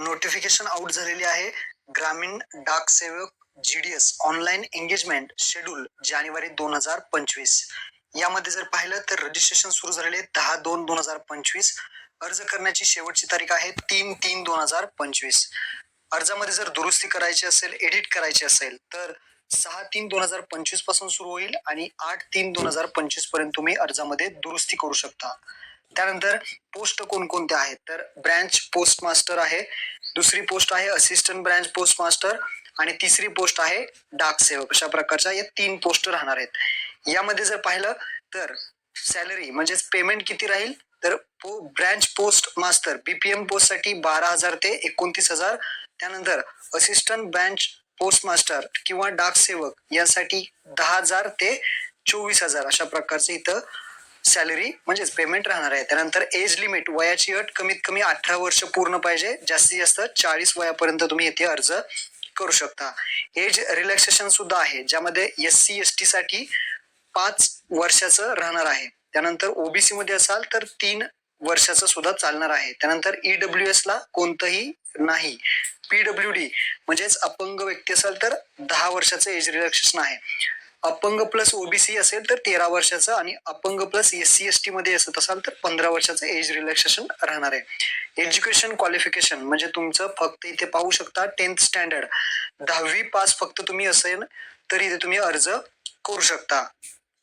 Notification out झालेली आहे. ग्रामीण डाक सेवक GDS ऑनलाईन एंगेजमेंट शेड्यूल जानेवारी 2025. यामध्ये जर पाहिलं तर रजिस्ट्रेशन सुरू झालेले 10/2/2025. अर्ज करण्याची शेवटची तारीख आहे 3/3/2025. अर्जामध्ये जर दुरुस्ती करायची असेल, एडिट करायची असेल तर 6/3/2025 पासून सुरू होईल आणि 8/3/2025 पर्यंत तुम्ही अर्जामध्ये दुरुस्ती करू शकता. त्यानंतर पोस्ट कोणकोणत्या आहेत तर ब्रँच पोस्ट मास्टर आहे, दुसरी पोस्ट आहे असिस्टंट ब्रँच पोस्ट मास्टर आणि तिसरी पोस्ट आहे डाक सेवक. अशा प्रकारच्या या 3 पोस्ट राहणार आहेत. यामध्ये जर पाहिलं तर सॅलरी म्हणजेच पेमेंट किती राहील तर branch post master BPM post साठी 12,000 ते 29,000. त्यानंतर असिस्टंट ब्रँच पोस्ट मास्टर किंवा डाक सेवक यासाठी 10,000 ते 24,000 अशा प्रकारचे इथं सॅलरी म्हणजेच पेमेंट राहणार आहे. त्यानंतर एज लिमिट वयाची अट कमीत कमी 18 वर्ष पूर्ण पाहिजे, जास्तीत जास्त 40 वयापर्यंत तुम्ही इथे अर्ज करू शकता. एज रिलॅक्सेशन सुद्धा आहे, ज्यामध्ये SC ST साठी 5 वर्षाचं राहणार आहे. त्यानंतर OBC मध्ये असाल तर 3 वर्षाचं सुद्धा चालणार आहे. त्यानंतर EWS ला कोणतंही नाही. PWD म्हणजेच अपंग व्यक्ती असेल तर 10 वर्षाचं एज रिलॅक्सेशन आहे. अपंग प्लस OBC असेल तर 13 वर्षाचं आणि अपंग प्लस SC ST मध्ये असत असाल तर 15 वर्षाचं एज रिलॅक्सेशन राहणार आहे. एज्युकेशन क्वालिफिकेशन म्हणजे तुमचं फक्त इथे पाहू शकता 10th स्टँडर्ड 10वी पास फक्त तुम्ही असेल तरी इथे तुम्ही अर्ज करू शकता.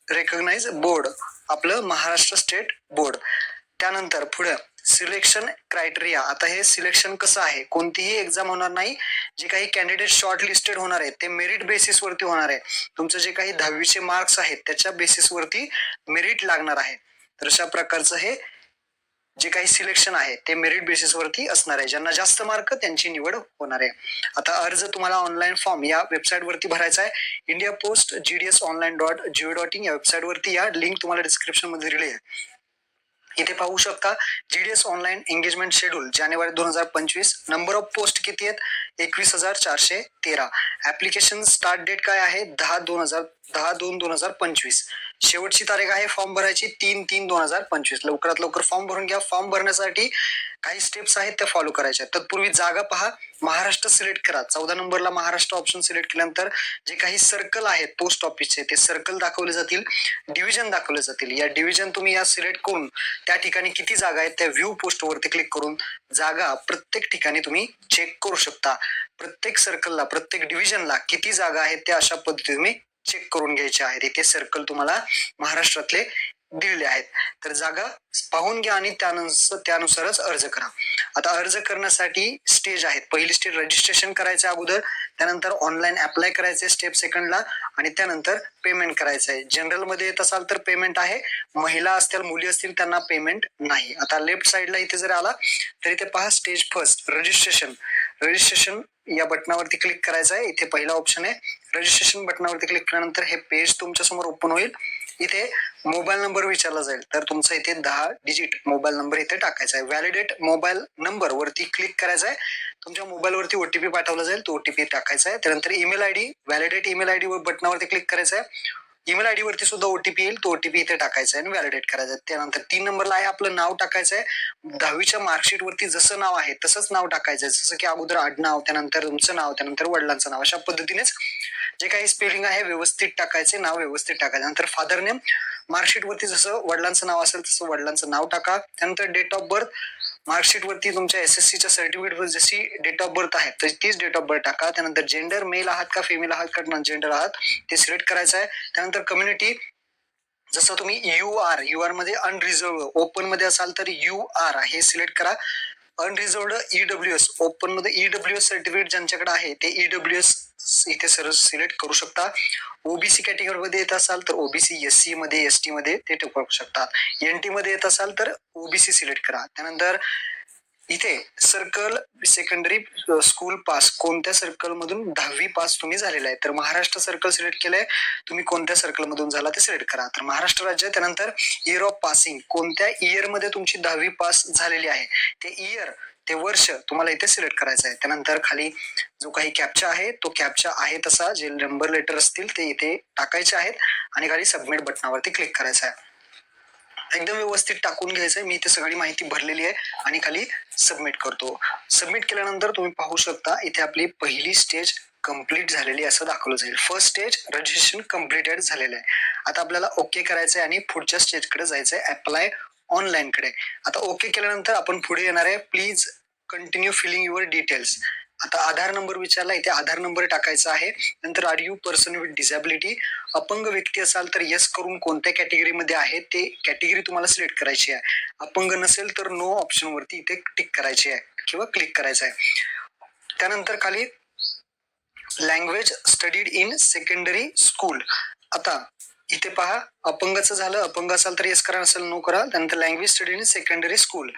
रेकग्नाइज बोर्ड आपलं महाराष्ट्र स्टेट बोर्ड. त्यानंतर पुढे सिलेक्शन क्रायटेरिया. आता हे सिलेक्शन कसं आहे, कोणतीही एक्झाम होणार नाही. जे काही कॅन्डिडेट शॉर्ट लिस्टेड होणार आहेत ते मेरिट बेसिस वरती होणार आहे. तुमचं जे काही 10वीचे मार्क्स आहेत त्याच्या बेसिस वरती मेरिट लागणार आहे. तर अशा प्रकारचं हे जे काही सिलेक्शन आहे ते मेरिट बेसिस वरती असणार आहे. ज्यांना जास्त मार्क त्यांची निवड होणार आहे. आता अर्ज तुम्हाला ऑनलाईन फॉर्म या वेबसाईट वरती भरायचा आहे. इंडिया पोस्ट GDSonline.go.in या वेबसाईट वरती या. लिंक तुम्हाला डिस्क्रिप्शन मध्ये दिली आहे. इथे पाहू शकता GDS online engagement schedule January 2025. Number of post किती आहेत 21,413. ऍप्लिकेशन स्टार्ट डेट काय आहे 10/2/2025. शेवटची तारीख आहे फॉर्म भरायची 3/3/2025. लवकरात लवकर फॉर्म भरून घ्या. फॉर्म भरण्यासाठी काही स्टेप्स आहेत त्या फॉलो करायच्या. तत्पूर्वी जागा पहा, महाराष्ट्र सिलेक्ट करा. 14 नंबरला महाराष्ट्र ऑप्शन सिलेक्ट केल्यानंतर जे काही सर्कल आहेत पोस्ट ऑफिसचे ते सर्कल दाखवले जातील, डिव्हिजन दाखवले जातील. या डिव्हिजन तुम्ही या सिलेक्ट करून त्या ठिकाणी किती जागा आहेत त्या व्ह्यू पोस्ट वरती क्लिक करून जागा प्रत्येक ठिकाणी तुम्ही चेक करू शकता. प्रत्येक सर्कलला प्रत्येक डिव्हिजनला किती जागा आहेत त्या अशा पद्धतीने तुम्ही चेक करून घ्यायच्या आहेत. इथे सर्कल तुम्हाला महाराष्ट्रातले दिलेले आहेत. तर जागा पाहून घ्या आणि त्यानुसारच अर्ज करा. आता अर्ज करण्यासाठी स्टेज आहेत. पहिली स्टेज रजिस्ट्रेशन करायचं अगोदर, त्यानंतर ऑनलाईन अप्लाय करायचे स्टेप सेकंडला आणि त्यानंतर पेमेंट करायचं आहे. जनरल मध्ये येत असाल तर पेमेंट आहे, महिला असतील मुली असतील त्यांना पेमेंट नाही. आता लेफ्ट साईडला इथे जर आला तर इथे पहा स्टेज फर्स्ट रजिस्ट्रेशन या बटनावरती क्लिक करायचं आहे. इथे पहिला ऑप्शन आहे. रजिस्ट्रेशन बटनावरती क्लिक केल्यानंतर हे पेज तुमच्या समोर ओपन होईल. इथे मोबाईल नंबर विचारला जाईल तर तुमचा इथे 10 डिजिट मोबाईल नंबर इथे टाकायचा आहे. व्हॅलिडेट मोबाईल नंबर वरती क्लिक करायचं आहे. तुमच्या मोबाईल वरती OTP पाठवला जाईल, तो OTP टाकायचा आहे. त्यानंतर email ID validate email ID वर बटनावरती क्लिक करायचं आहे. ईमेल ID वरती सुद्धा OTP येईल, तो OTP इथे टाकायचा आहे आणि व्हॅलिडेट करायचं आहे. त्यानंतर 3 नंबरला आहे आपलं नाव टाकायचं आहे. 10वीच्या मार्कशीट वरती जसं नाव आहे तसंच नाव टाकायचं आहे. जसं की अगोदर आडनाव, त्यानंतर तुमचं नाव, त्यानंतर वडिलांचं नाव. अशा पद्धतीनेच जे काही स्पेलिंग आहे व्यवस्थित टाकायचे, नाव व्यवस्थित टाकायचं. नंतर फादर नेम मार्कशीट वरती जसं वडिलांचं नाव असेल तसं वडिलांचं नाव टाका. त्यानंतर डेट ऑफ बर्थ मार्कशीट वरती तुमच्या SSCच्या सर्टिफिकेट वर जशी डेट ऑफ बर्थ आहे तर तीच डेट ऑफ बर्थ टाका. त्यानंतर जेंडर मेल आहात का फिमेल आहात का जेंडर आहात ते सिलेक्ट करायचं आहे. त्यानंतर कम्युनिटी जसं तुम्ही UR मध्ये अनरिझर्व्ड, ओपन मध्ये असाल तर UR हे सिलेक्ट करा. अनरिझर्व्ड EWS, ओपन मध्ये EWS सर्टिफिकेट ज्यांच्याकडे आहे ते EWS इथे सरळ सिलेक्ट करू शकता. OBC कॅटेगरी मध्ये येत असाल तर OBC, SC मध्ये ST मध्ये ते करू शकतात. NT मध्ये येत असाल तर OBC सिलेक्ट करा. त्यानंतर इथे सर्कल सेकंडरी स्कूल पास कोणत्या सर्कल मधून 10वी पास तुम्ही झालेला आहे तर महाराष्ट्र सर्कल सिलेक्ट केलंय. तुम्ही कोणत्या सर्कल मधून झाला ते सिलेक्ट करा. तर महाराष्ट्र राज्य. त्यानंतर इयर ऑफ पासिंग कोणत्या इयर मध्ये तुमची 10वी पास झालेली आहे ते इयर ते वर्ष तुम्हाला इथे सिलेक्ट करायचं आहे. त्यानंतर खाली जो काही कॅप्चा आहे तो कॅप्चा आहे तसा जे नंबर लेटर असतील ते इथे टाकायचे आहेत आणि खाली सबमिट बटनावरती क्लिक करायचं आहे. एकदम व्यवस्थित टाकून घ्यायचंय. मी इथे सगळी माहिती भरलेली आहे आणि खाली सबमिट करतो. सबमिट केल्यानंतर तुम्ही पाहू शकता इथे आपली पहिली स्टेज कंप्लीट झालेली असं दाखवलं जाईल. फर्स्ट स्टेज रजिस्ट्रेशन कम्प्लिटेड झालेलं आहे. आता आपल्याला ओके करायचंय आणि पुढच्या स्टेजकडे जायचंय, अप्लाय ऑनलाईन कडे. आता ओके केल्यानंतर आपण पुढे येणार आहे, please continue filling your details. आता आधार नंबर विचारला, इथे आधार नंबर टाकायचा आहे. नंतर are you person with disability, अपंग व्यक्ती असाल तर येस करून कोणत्या कॅटेगरीमध्ये आहे ते कॅटेगरी तुम्हाला सिलेक्ट करायची आहे. अपंग नसेल तर नो ऑप्शन वरती इथे टिक करायची आहे किंवा क्लिक करायचं आहे. त्यानंतर खाली language studied in secondary school. आता इथे पहा, अपंगाचं झालं, अपंग असाल तर येस करा, असेल नो करा. त्यानंतर language study in secondary school,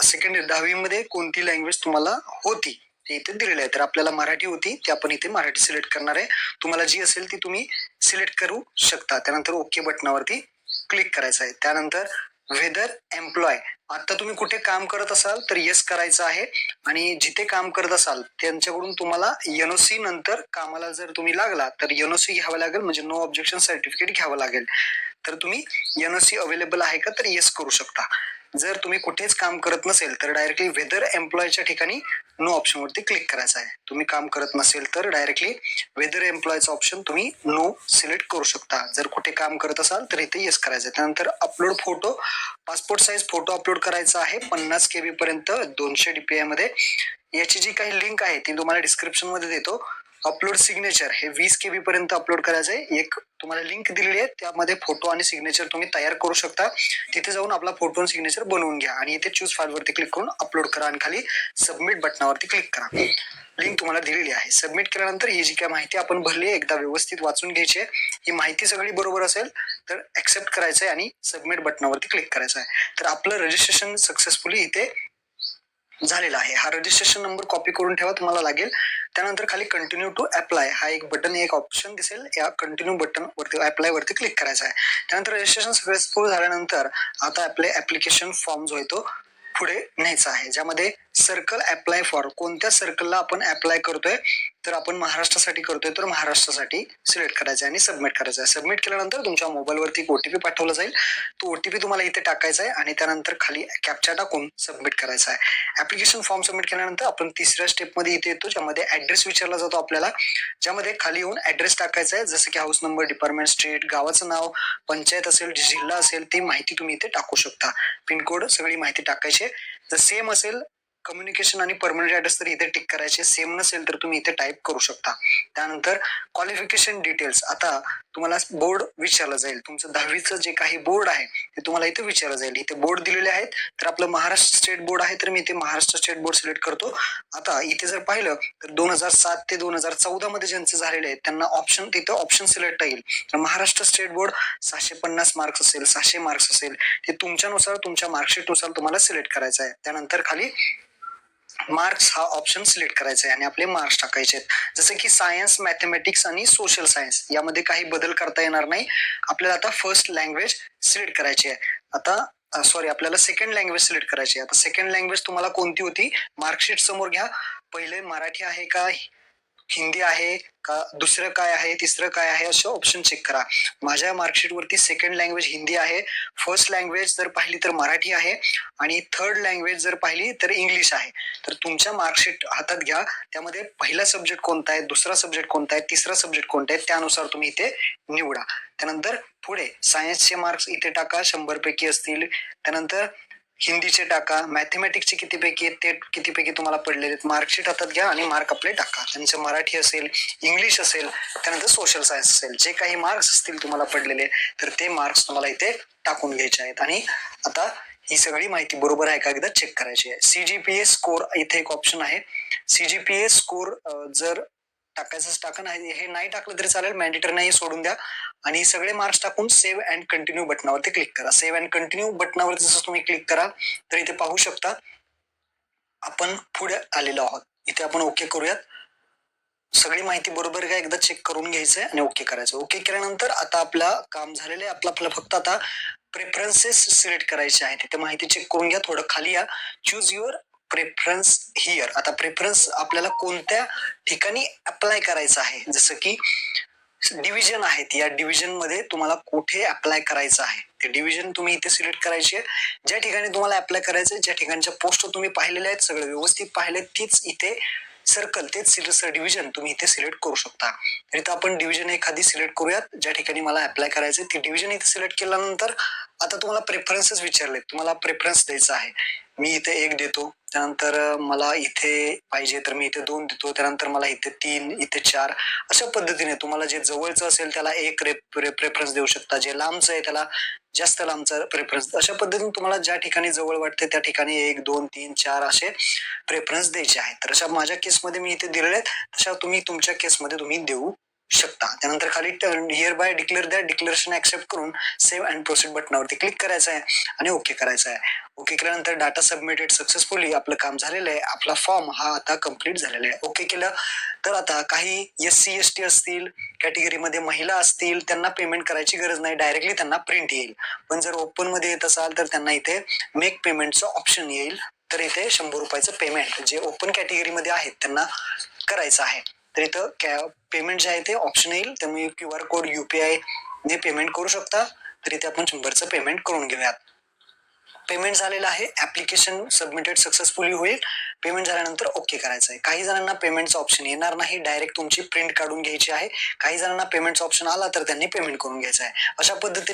secondary 10वी मध्ये कोणती लँग्वेज तुम्हाला होती ते इथे दिलेलं आहे. तर आपल्याला मराठी होती, ते आपण इथे मराठी सिलेक्ट करणार आहे. तुम्हाला जी असेल ती तुम्ही सिलेक्ट करू शकता. त्यानंतर ओके बटनावरती क्लिक करायचं आहे. त्यानंतर वेदर एम्प्लॉय, आता तुम्ही कुठे काम करत असाल तर येस करायचं आहे. आणि जिथे काम करत असाल त्यांच्याकडून तुम्हाला एनओसी नंतर कामाला जर तुम्ही लागला तर एनओसी घ्यावं लागेल, म्हणजे नो ऑब्जेक्शन सर्टिफिकेट घ्यावं लागेल. तर तुम्ही एनओसी अवेलेबल आहे का तर येस करू शकता. जर तुम्ही कुठेच काम करत नसेल तर डायरेक्टली वेदर एम्प्लॉयच्या ठिकाणी नो ऑप्शन वरती क्लिक करायचं आहे. तुम्ही काम करत नसेल तर डायरेक्टली वेदर एम्प्लॉयचा ऑप्शन तुम्ही नो सिलेक्ट करू शकता. जर कुठे काम करत असाल तर इथे येस करायचं आहे. त्यानंतर upload photo, passport size photo upload करायचा आहे 50 KB पर्यंत 200 DPI मध्ये. याची जी काही लिंक आहे ती तुम्हाला डिस्क्रिप्शन मध्ये देतो. अपलोड सिग्नेचर हे 20 KB पर्यंत अपलोड करायचं आहे. एक तुम्हाला लिंक दिलेली आहे, त्यामध्ये फोटो आणि सिग्नेचर तुम्ही तयार करू शकता. तिथे जाऊन आपला फोटो आणि सिग्नेचर बनवून घ्या आणि इथे चूज फाईल वरती क्लिक करून अपलोड करा आणि खाली सबमिट बटनावरती क्लिक करा. लिंक तुम्हाला दिलेली आहे. सबमिट केल्यानंतर ही जी काय माहिती आपण भरली आहे एकदा व्यवस्थित वाचून घ्यायची आहे. ही माहिती सगळी बरोबर असेल तर ऍक्सेप्ट करायचं आहे आणि सबमिट बटनावरती क्लिक करायचं आहे. तर आपलं रजिस्ट्रेशन सक्सेसफुली इथे झालेला आहे. हा रजिस्ट्रेशन नंबर कॉपी करून ठेवा, तुम्हाला लागेल. त्यानंतर खाली कंटिन्यू टू अप्लाय हा एक बटन, एक ऑप्शन दिसेल, या कंटिन्यू बटन वरती अप्लाय वरती क्लिक करायचं आहे. त्यानंतर रजिस्ट्रेशन सक्सेसफुल झाल्यानंतर आता आपले ऍप्लिकेशन फॉर्म जो आहे तो पुढे न्यायचा आहे, ज्यामध्ये सर्कल अप्लाय फॉर, कोणत्या सर्कलला आपण अप्लाय करतोय तर आपण महाराष्ट्रासाठी करतोय तर महाराष्ट्रासाठी सिलेक्ट करायचं आहे आणि सबमिट करायचं आहे. सबमिट केल्यानंतर तुमच्या मोबाईलवरती ओटीपी पाठवला जाईल. तो ओटीपी तुम्हाला इथे टाकायचा आहे आणि त्यानंतर खाली कॅप्चा टाकून सबमिट करायचा आहे. ऍप्लिकेशन फॉर्म सबमिट केल्यानंतर आपण तिसऱ्या स्टेप मध्ये इथे येतो, ज्यामध्ये ऍड्रेस विचारला जातो आपल्याला, ज्यामध्ये खाली येऊन ऍड्रेस टाकायचा आहे. जसं की हाऊस नंबर, डिपार्टमेंट, स्ट्रीट, गावाचं नाव, पंचायत असेल, जिल्हा असेल, ती माहिती तुम्ही इथे टाकू शकता. पिनकोड सगळी माहिती टाकायची. जर सेम असेल कम्युनिकेशन आणि परमनंट ऍड्रेस तर इथे टिक करायचे, सेम नसेल तर तुम्ही इथे टाईप करू शकता. त्यानंतर क्वालिफिकेशन डिटेल्स, आता तुम्हाला बोर्ड विचारलं जाईल, तुमचं 10वीचं जे काही बोर्ड आहे ते तुम्हाला इथे विचारलं जाईल. इथे बोर्ड दिलेले आहेत, तर आपलं महाराष्ट्र स्टेट बोर्ड आहे तर मी इथे महाराष्ट्र स्टेट बोर्ड सिलेक्ट करतो. आता इथे जर पाहिलं तर 2007 ते 2014 मध्ये ज्यांचे झालेले आहेत त्यांना ऑप्शन, तिथे ऑप्शन सिलेक्ट येईल. तर महाराष्ट्र स्टेट बोर्ड 750 मार्क्स असेल, 600 मार्क्स असेल, ते तुमच्यानुसार तुमच्या मार्कशीटनुसार तुम्हाला सिलेक्ट करायचं आहे. त्यानंतर खाली मार्क्स हा ऑप्शन सिलेक्ट करायचा आहे आणि आपले मार्क्स टाकायचे आहेत. जसं की सायन्स, मॅथमॅटिक्स आणि सोशल सायन्स यामध्ये काही बदल करता येणार नाही. आपल्याला आता फर्स्ट लँग्वेज सिलेक्ट करायची आहे. आता सॉरी, आपल्याला सेकंड लँग्वेज सिलेक्ट करायची आहे. आता सेकंड लँग्वेज तुम्हाला कोणती होती मार्कशीट समोर घ्या. पहिले मराठी आहे का, हिंदी आहे का, दुसरं काय आहे, तिसरं काय आहे, असं ऑप्शन चेक करा. माझ्या मार्कशीट वरती सेकंड लँग्वेज हिंदी आहे, फर्स्ट लँग्वेज जर पाहिली तर मराठी आहे आणि थर्ड लँग्वेज जर पाहिली तर इंग्लिश आहे. तर तुमच्या मार्कशीट हातात घ्या, त्यामध्ये पहिला सब्जेक्ट कोणता आहे, दुसरा सब्जेक्ट कोणता आहे, तिसरा सब्जेक्ट कोणता आहे, त्यानुसार तुम्ही इथे निवडा. त्यानंतर पुढे सायन्सचे मार्क्स इथे टाका, 100 पैकी असतील. त्यानंतर हिंदीचे टाका, मॅथमॅटिक्सचे किती पैकी आहेत ते किती पैकी तुम्हाला पडलेले आहेत, मार्कशीट हातात घ्या आणि मार्क आपले टाका. त्यांचं मराठी असेल, इंग्लिश असेल, त्यानंतर सोशल सायन्स असेल, जे काही मार्क्स असतील तुम्हाला पडलेले तर ते मार्क्स तुम्हाला इथे टाकून घ्यायचे आहेत. आणि आता ही सगळी माहिती बरोबर आहे का एकदा चेक करायची आहे. CGPA स्कोर इथे एक ऑप्शन आहे. CGPA स्कोर जर टाकायचंच टाका, नाही हे नाही टाकलं तरी चालेल, मॅन्डेटरी नाही, सोडून द्या. आणि सगळे मार्क्स टाकून सेव्ह अँड कंटिन्यू बटनावरती क्लिक करा. सेव्ह अँड कंटिन्यू बटनावरती जसं तुम्ही क्लिक करा तर इथे पाहू शकता आपण पुढे आलेलो आहोत. इथे आपण ओके करूयात. सगळी माहिती बरोबर का एकदा चेक करून घ्यायचंय आणि ओके करायचं. ओके केल्यानंतर आता आपलं काम झालेलं आहे. आपल्याला फक्त आता प्रेफरन्सेस सिलेक्ट करायचे आहेत. तिथे माहिती चेक करून घ्या. थोडं खाली या, चूज युअर प्रेफरन्स हिअर. आता प्रेफरन्स आपल्याला कोणत्या ठिकाणी अप्लाय करायचं आहे, जसं की डिव्हिजन आहेत, या डिव्हिजन मध्ये तुम्हाला कुठे अप्लाय करायचं आहे ते डिव्हिजन तुम्ही इथे सिलेक्ट करायची आहे. ज्या ठिकाणी तुम्हाला अप्लाय करायचं आहे, ज्या ठिकाणच्या पोस्ट तुम्ही पाहिलेल्या आहेत, सगळं व्यवस्थित पाहिले, तीच इथे सर्कल, तेच डिव्हिजन तुम्ही इथे सिलेक्ट करू शकता. तर इथं आपण डिव्हिजन एखादी सिलेक्ट करूयात, ज्या ठिकाणी मला अप्लाय करायचं आहे. ती डिव्हिजन इथे सिलेक्ट केल्यानंतर आता तुम्हाला प्रेफरन्सेस विचारले, तुम्हाला प्रेफरन्स द्यायचा आहे. मी इथे 1 देतो, त्यानंतर मला इथे पाहिजे तर मी इथे 2 देतो, त्यानंतर मला इथे 3, इथे 4. अशा पद्धतीने तुम्हाला जे जवळचं असेल त्याला 1 प्रेफरन्स देऊ शकता, जे लांबचं आहे त्याला जास्त लांबचा प्रेफरन्स. अशा पद्धतीने तुम्हाला ज्या ठिकाणी जवळ वाटते त्या ठिकाणी 1, 2, 3, 4 असे प्रेफरन्स द्यायचे आहेत. तर अशा माझ्या केसमध्ये मी इथे दिलेले आहेत, तशा तुम्ही तुमच्या केसमध्ये तुम्ही देऊ शकता. त्यानंतर खाली हिअर बाय डिक्लेअर द्या, डिक्लेरेशन ऍक्सेप्ट करून सेव्ह अँड प्रोसीड बटनावरती क्लिक करायचं आहे आणि ओके करायचं आहे. ओके केल्यानंतर डाटा सबमिटेड सक्सेसफुली, आपलं काम झालेलं आहे, आपला फॉर्म हा आता कम्प्लीट झालेला आहे. ओके केलं तर आता काही SC ST असतील, कॅटेगरीमध्ये महिला असतील, त्यांना पेमेंट करायची गरज नाही, डायरेक्टली त्यांना प्रिंट येईल. पण जर ओपन मध्ये येत असाल तर त्यांना इथे मेक पेमेंटचं ऑप्शन येईल. तर इथे 100 रुपयाचं पेमेंट जे ओपन कॅटेगरीमध्ये आहेत त्यांना करायचं आहे. तर इथं पेमेंट जे आहे ते ऑप्शन येईल, त्यामुळे QR कोड UPI ने पेमेंट करू शकता. तर इथे आपण 100चं पेमेंट करून घेऊयात. पेमेंट झालेलं आहे, ऍप्लिकेशन सबमिटेड सक्सेसफुली होईल. पेमेंट झाल्यानंतर ओके करायचं आहे. काही जणांना पेमेंटचा ऑप्शन येणार नाही, डायरेक्ट तुमची प्रिंट काढून घ्यायची आहे. काही जणांना पेमेंटचा ऑप्शन आला तर त्यांनी पेमेंट करून घ्यायचं आहे. अशा पद्धतीने